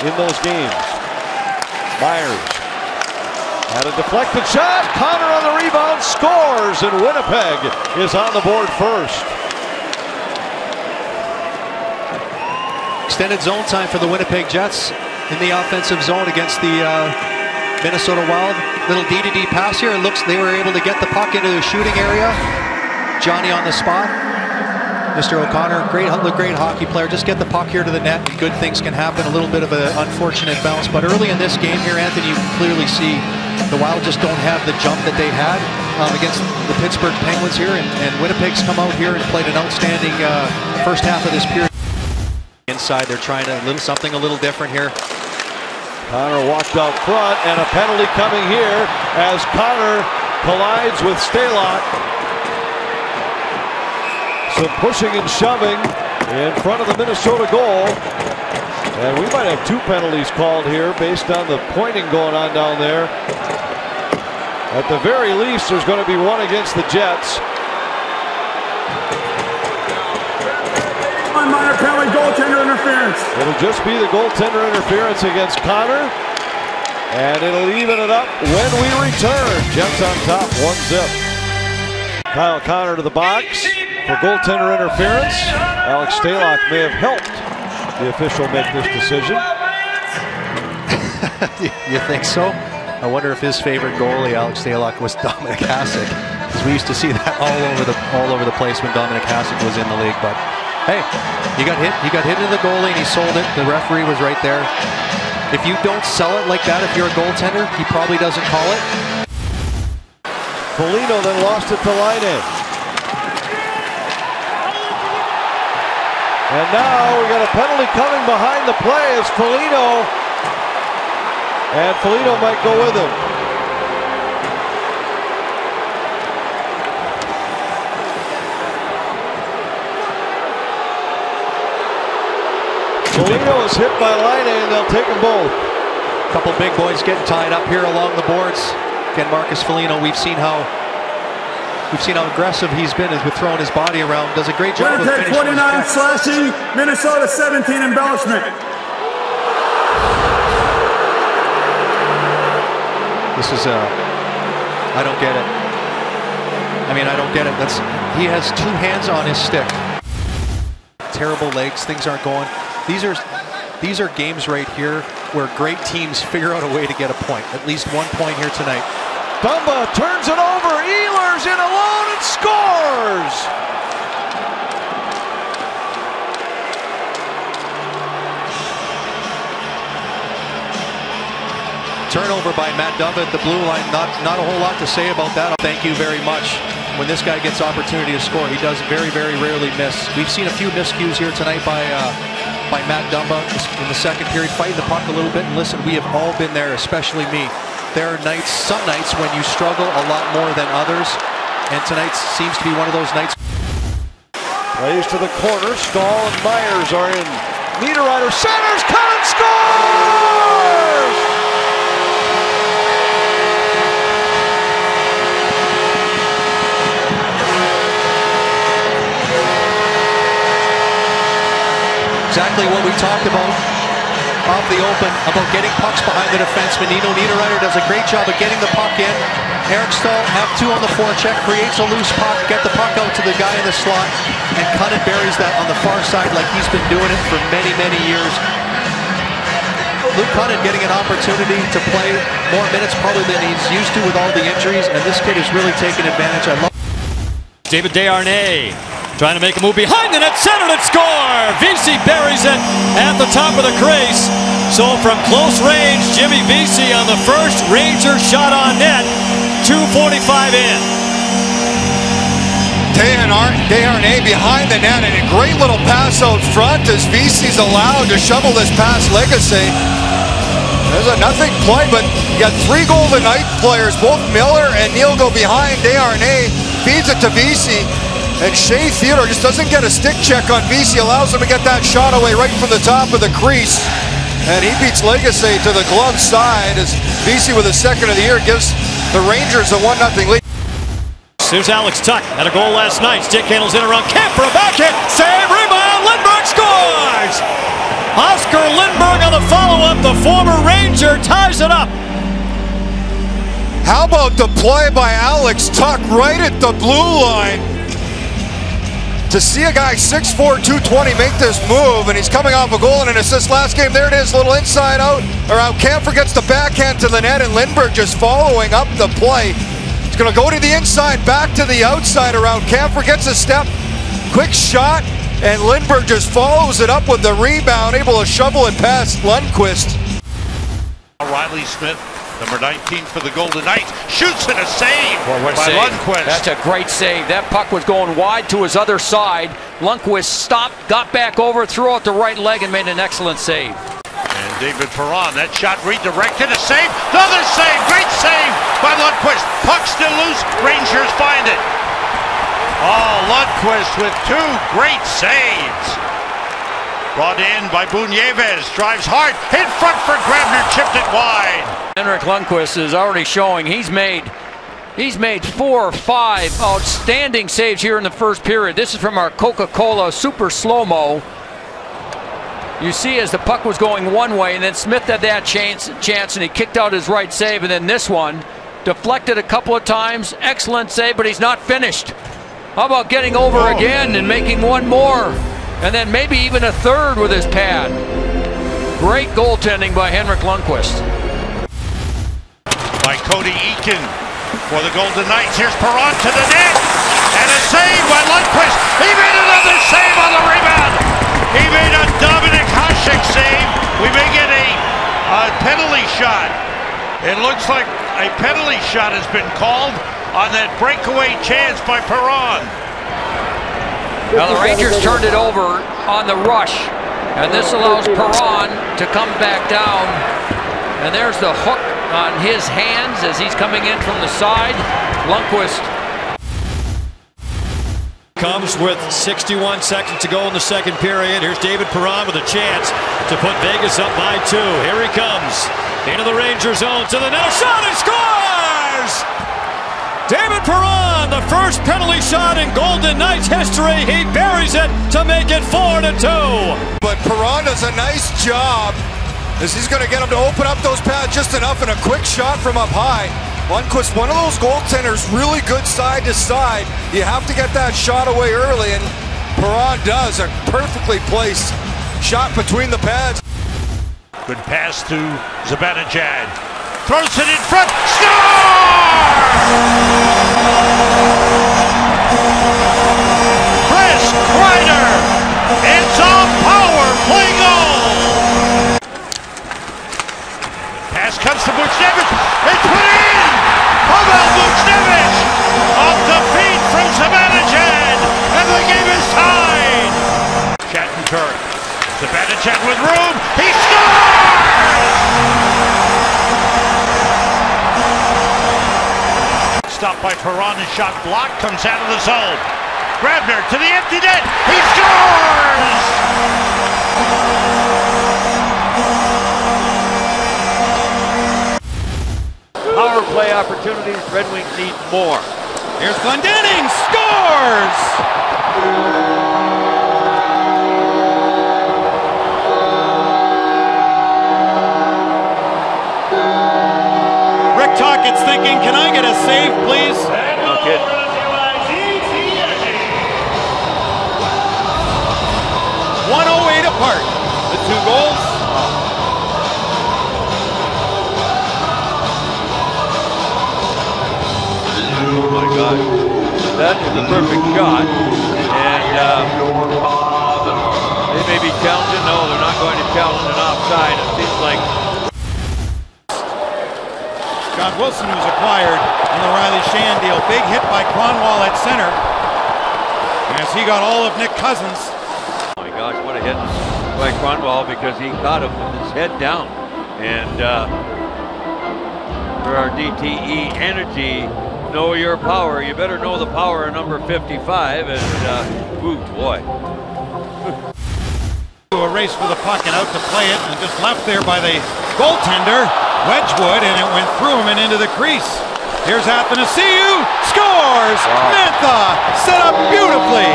in those games. Myers had a deflected shot. Connor on the rebound, scores, and Winnipeg is on the board first. Extended zone time for the Winnipeg Jets in the offensive zone against the Minnesota Wild. Little D-to-D pass here. It looks they were able to get the puck into the shooting area. Johnny on the spot. Mr. O'Connor, great hockey player. Just get the puck here to the net and good things can happen. A little bit of an unfortunate bounce. But early in this game here, Anthony, you can clearly see the Wild just don't have the jump that they had against the Pittsburgh Penguins here. And Winnipeg's come out here and played an outstanding first half of this period. Inside, they're trying something a little different here. Connor walked out front, and a penalty coming here as Connor collides with Stalock. Some pushing and shoving in front of the Minnesota goal. And we might have 2 penalties called here based on the pointing going on down there. At the very least, there's going to be one against the Jets. Minor penalty, goaltender interference. It'll just be the goaltender interference against Connor, and it'll even it up when we return. Jets on top, 1-0. Kyle Connor to the box for goaltender interference. Alex Stalock may have helped the official make this decision. You think so? I wonder if his favorite goalie, Alex Stalock, was Dominic Hasek, because we used to see that all over the place when Dominic Hasek was in the league. But hey, he got hit into the goalie and he sold it. The referee was right there. If you don't sell it like that, if you're a goaltender, he probably doesn't call it. Foligno then lost it to Laine. And now we got a penalty coming behind the play as Foligno. And Foligno might go with him. Foligno is hit by Laine, and they'll take them both. A couple big boys getting tied up here along the boards. Again, Marcus Foligno, we've seen how aggressive he's been with throwing his body around. Does a great job of finishing. 29 slashing, Minnesota 17 embellishment. This is I don't get it. I mean, I don't get it. He has 2 hands on his stick. Terrible legs, things aren't going. These are games right here where great teams figure out a way to get a point. At least 1 point here tonight. Dumba turns it over. Ehlers in alone and scores. Turnover by Matt Dumba at the blue line. Not a whole lot to say about that. Thank you very much. When this guy gets opportunity to score, he does very, very rarely miss. We've seen a few miscues here tonight by Matt Dumba in the second period, fighting the puck a little bit. And listen, we have all been there, especially me. There are some nights when you struggle a lot more than others, and tonight seems to be one of those nights. Plays to the corner. Stahl and Myers are in. Niederreiter centers, cut and scores! Exactly what we talked about off the open, about getting pucks behind the defenseman. Nino Niederreiter does a great job of getting the puck in. Eric Stahl, F2 on the forecheck, creates a loose puck, get the puck out to the guy in the slot, and Cunnin buries that on the far side like he's been doing it for many, many years. Luke Cunnin getting an opportunity to play more minutes probably than he's used to with all the injuries, and this kid is really taking advantage. I love David Desharnais trying to make a move behind the net, centered and score! Vesey buries it at the top of the crease. So from close range, Jimmy Vesey on the first Ranger shot on net, 2:45 in. Desharnais behind the net, and a great little pass out front as Vesey's allowed to shovel this past Legacy. There's a nothing play, but you got 3 Golden Knight players, both Miller and Neal go behind. Desharnais feeds it to Vesey. And Shea Theodore just doesn't get a stick check on Vesey, allows him to get that shot away right from the top of the crease. And he beats Legacy to the glove side as Vesey with his second of the year gives the Rangers a 1-0 lead. Here's Alex Tuck, had a goal last night. Stick handles in around Kemp for a backhand. Save, rebound, Lindberg scores! Oscar Lindberg on the follow-up. the former Ranger ties it up. How about the play by Alex Tuck right at the blue line? To see a guy 6'4", 220 make this move, and he's coming off a goal and an assist last game. There it is, little inside out around Camphor, gets the backhand to the net, and Lindberg just following up the play. It's gonna go to the inside, back to the outside around Camphor, gets a step, quick shot, and Lindberg just follows it up with the rebound, able to shovel it past Lundqvist. Riley Smith, number 19 for the Golden Knights, shoots and a save by Lundqvist. That's a great save. That puck was going wide to his other side. Lundqvist stopped, got back over, threw out the right leg, and made an excellent save. And David Perron, that shot redirected, a save, another save, great save by Lundqvist. Puck still loose, Rangers find it. Oh, Lundqvist with two great saves. Brought in by Bunyeves, drives hard, in front for Grabner, chipped it wide. Henrik Lundqvist is already showing he's made 4 or 5 outstanding saves here in the first period. This is from our Coca-Cola super slow-mo. You see as the puck was going one way, and then Smith had that chance and he kicked out his right save, and then this one deflected a couple of times. Excellent save, but he's not finished. How about getting over again and making one more? And then maybe even a third with his pad. Great goaltending by Henrik Lundqvist. By Cody Eakin for the Golden Knights. Here's Perron to the net. And a save by Lundqvist. He made another save on the rebound. He made a Dominic Hasek save. We may get a penalty shot. It looks like a penalty shot has been called on that breakaway chance by Perron. Now the Rangers turned it over on the rush, and this allows Perron to come back down. And there's the hook on his hands as he's coming in from the side. Lundqvist Comes with 61 seconds to go in the second period. Here's David Perron with a chance to put Vegas up by 2. Here he comes into the Ranger zone to the net. Shot and scores! David Perron, the first penalty shot in Golden Knights history. He buries it to make it 4-2. But Perron does a nice job as he's going to get him to open up those pads just enough, and a quick shot from up high. Lundqvist, one of those goaltenders, really good side to side. You have to get that shot away early, and Perron does a perfectly placed shot between the pads. Good pass to Zibanejad. Throws it in front. Score! Chris Kreider. It's on power play goal. Pass comes to Buchnevich. It's put in. Pavel Buchnevich off the feet from Zibanejad, and the game is tied. Shattenkirk. Zibanejad with room. He scores! Stopped by Perron, and shot blocked, comes out of the zone. Grabner to the empty net, he scores! Power play opportunities, Red Wings need more. Here's Glendening, scores! Rick Tockett's thinking, can I get a save, please? No kidding. 108 apart, the 2 goals. Oh my God. That is a perfect shot. And they may be challenging. No, they're not going to challenge an offside. It seems like John Wilson was acquired on the Riley Shan deal. Big hit by Kronwall at center. As he got all of Nick Cousins. oh my gosh, what a hit by Kronwall, because he caught him with his head down. And for our DTE Energy, know your power. You better know the power of number 55. And ooh, boy. A race for the puck and out to play it, and just left there by the goaltender, Wedgewood, and it went through him and into the crease. Here's Athanasiou, scores! Wow. Mantha set up beautifully.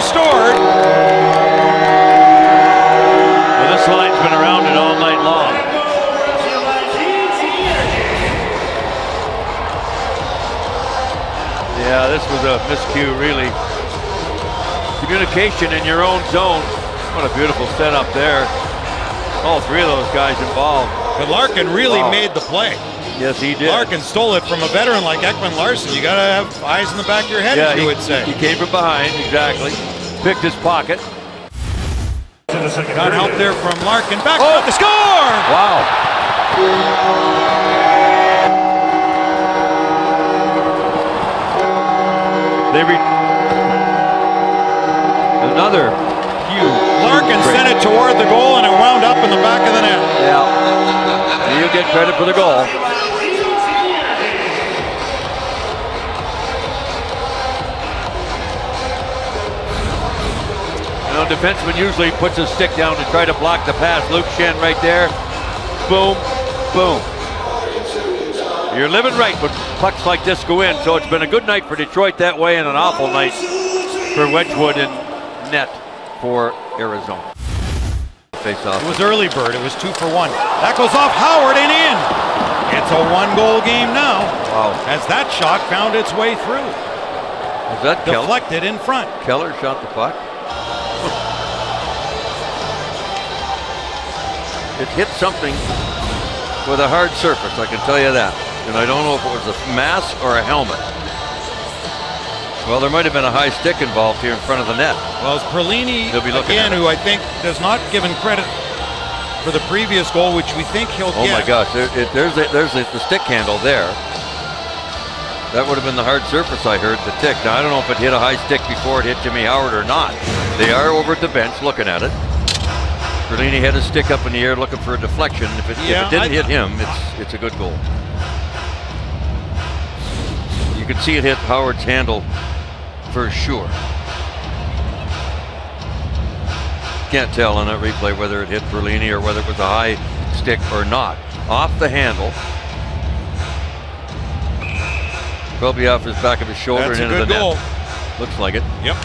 restored. Well, this line's been around it all night long. Yeah, this was a miscue, really. Communication in your own zone. What a beautiful setup there. All three of those guys involved. But Larkin really made the play. Yes, he did. Larkin stole it from a veteran like Ekman Larsson. You got to have eyes in the back of your head, as you would say. He came from behind, exactly. Picked his pocket. Got help there from Larkin. Back up the score! Wow. Another huge. Larkin sent it toward the goal and it wound up in the back of the net. Yeah. You get credit for the goal. You know, defenseman usually puts his stick down to try to block the pass. Luke Shen right there. Boom, boom. You're living right when pucks like this go in, so it's been a good night for Detroit that way and an awful night for Wedgewood and net for Arizona. Face off. It was early bird. It was 2 for 1. That goes off Howard and in. It's a 1-goal game now. Wow. As that shot found its way through. Was that deflected in front? Keller shot the puck. It hit something with a hard surface, I can tell you that. And I don't know if it was a mask or a helmet. Well, there might have been a high stick involved here in front of the net. Well, it's Perlini, again, who I think does not given credit for the previous goal, which we think he'll get. Oh my gosh, there's the stick handle there. That would have been the hard surface I heard, the tick. Now, I don't know if it hit a high stick before it hit Jimmy Howard or not. They are over at the bench looking at it. Perlini had his stick up in the air looking for a deflection. If it didn't hit him, it's a good goal. You could see it hit Howard's handle for sure. Can't tell on that replay whether it hit Perlini or whether it was a high stick or not. Off the handle. Probably off his back of his shoulder and into the net. That's a good goal. Looks like it. Yep.